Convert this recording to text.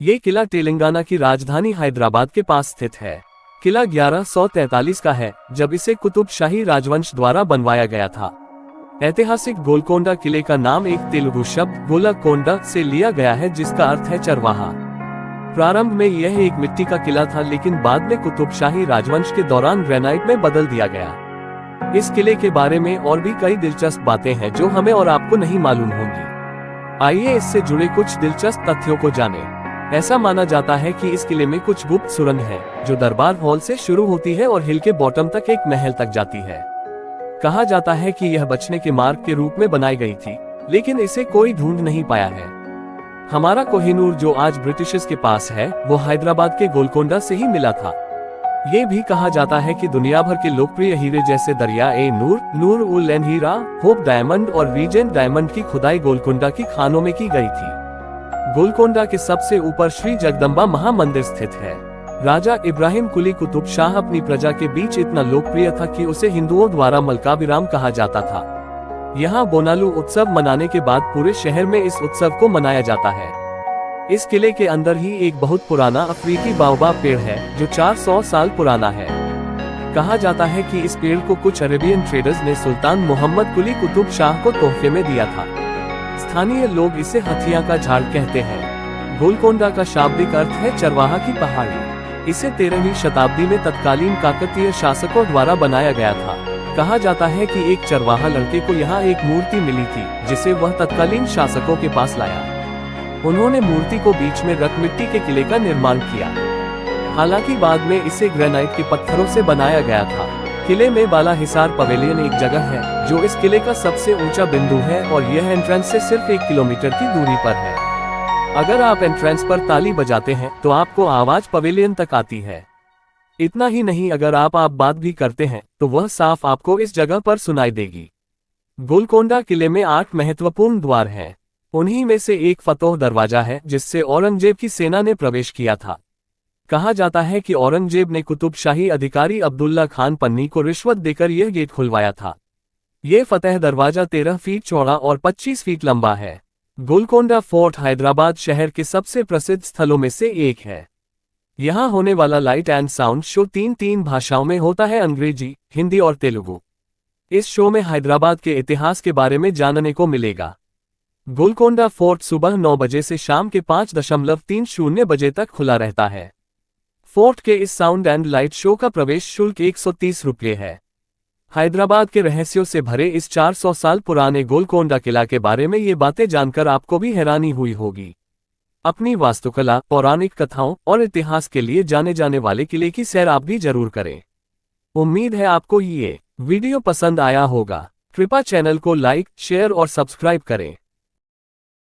ये किला तेलंगाना की राजधानी हैदराबाद के पास स्थित है। किला 1143 का है, जब इसे कुतुब शाही राजवंश द्वारा बनवाया गया था। ऐतिहासिक गोलकोंडा किले का नाम एक तेलुगु शब्द गोलकोंडा से लिया गया है, जिसका अर्थ है चरवाहा। प्रारंभ में यह एक मिट्टी का किला था, लेकिन बाद में कुतुब शाही राजवंश के दौरान ग्रेनाइट में बदल दिया गया। इस किले के बारे में और भी कई दिलचस्प बातें हैं जो हमें और आपको नहीं मालूम होंगी। आइए इससे जुड़े कुछ दिलचस्प तथ्यों को जानें। ऐसा माना जाता है कि इस किले में कुछ गुप्त सुरंग है, जो दरबार हॉल से शुरू होती है और हिल के बॉटम तक एक महल तक जाती है। कहा जाता है कि यह बचने के मार्ग के रूप में बनाई गई थी, लेकिन इसे कोई ढूंढ नहीं पाया है। हमारा कोहिनूर जो आज ब्रिटिशर्स के पास है, वो हैदराबाद के गोलकोंडा से ही मिला था। ये भी कहा जाता है कि दुनिया भर के लोकप्रिय हीरे जैसे दरिया ए नूर, नूर उल एन हीरा, होप डायमंड और रीजेंट डायमंड की खुदाई गोलकोंडा की खानों में की गई थी। गोलकोंडा के सबसे ऊपर श्री जगदम्बा महामंदिर स्थित है। राजा इब्राहिम कुली कुतुब शाह अपनी प्रजा के बीच इतना लोकप्रिय था कि उसे हिंदुओं द्वारा मलकाभिराम कहा जाता था। यहाँ बोनालू उत्सव मनाने के बाद पूरे शहर में इस उत्सव को मनाया जाता है। इस किले के अंदर ही एक बहुत पुराना अफ्रीकी बाओबाब पेड़ है, जो 400 साल पुराना है। कहा जाता है कि इस पेड़ को कुछ अरेबियन ट्रेडर्स ने सुल्तान मोहम्मद कुली कुतुब शाह को तोहफे में दिया था। स्थानीय लोग इसे हथिया का झाड़ कहते हैं। गोलकोंडा का शाब्दिक अर्थ है चरवाहा की पहाड़ी। इसे 13वीं शताब्दी में तत्कालीन काकतीय शासकों द्वारा बनाया गया था। कहा जाता है कि एक चरवाहा लड़के को यहाँ एक मूर्ति मिली थी, जिसे वह तत्कालीन शासकों के पास लाया। उन्होंने मूर्ति को बीच में रख मिट्टी के किले का निर्माण किया। हालांकि बाद में इसे ग्रेनाइट के पत्थरों से बनाया गया था। किले में बाला हिसार पवेलियन एक जगह है, जो इस किले का सबसे ऊंचा बिंदु है और यह एंट्रेंस से सिर्फ 1 किलोमीटर की दूरी पर है। अगर आप एंट्रेंस पर ताली बजाते हैं तो आपको आवाज पवेलियन तक आती है। इतना ही नहीं, अगर आप बात भी करते हैं तो वह साफ आपको इस जगह पर सुनाई देगी। गोलकोंडा किले में 8 महत्वपूर्ण द्वार हैं। उन्हीं में से एक फतोह दरवाजा है, जिससे औरंगजेब की सेना ने प्रवेश किया था। कहा जाता है कि औरंगजेब ने कुतुब शाही अधिकारी अब्दुल्ला खान पन्नी को रिश्वत देकर यह गेट खुलवाया था। यह फतेह दरवाजा 13 फीट चौड़ा और 25 फीट लंबा है। गोलकोंडा फोर्ट हैदराबाद शहर के सबसे प्रसिद्ध स्थलों में से एक है। यहाँ होने वाला लाइट एंड साउंड शो 3 भाषाओं में होता है, अंग्रेजी, हिंदी और तेलुगु। इस शो में हैदराबाद के इतिहास के बारे में जानने को मिलेगा। गोलकोंडा फोर्ट सुबह 9 बजे से शाम के 5:30 बजे तक खुला रहता है। फोर्ट के इस साउंड एंड लाइट शो का प्रवेश शुल्क 130 रुपये है। हैदराबाद के रहस्यों से भरे इस 400 साल पुराने गोलकोंडा किला के बारे में ये बातें जानकर आपको भी हैरानी हुई होगी। अपनी वास्तुकला, पौराणिक कथाओं और इतिहास के लिए जाने जाने वाले किले की सैर आप भी जरूर करें। उम्मीद है आपको ये वीडियो पसंद आया होगा। कृपया चैनल को लाइक, शेयर और सब्सक्राइब करें।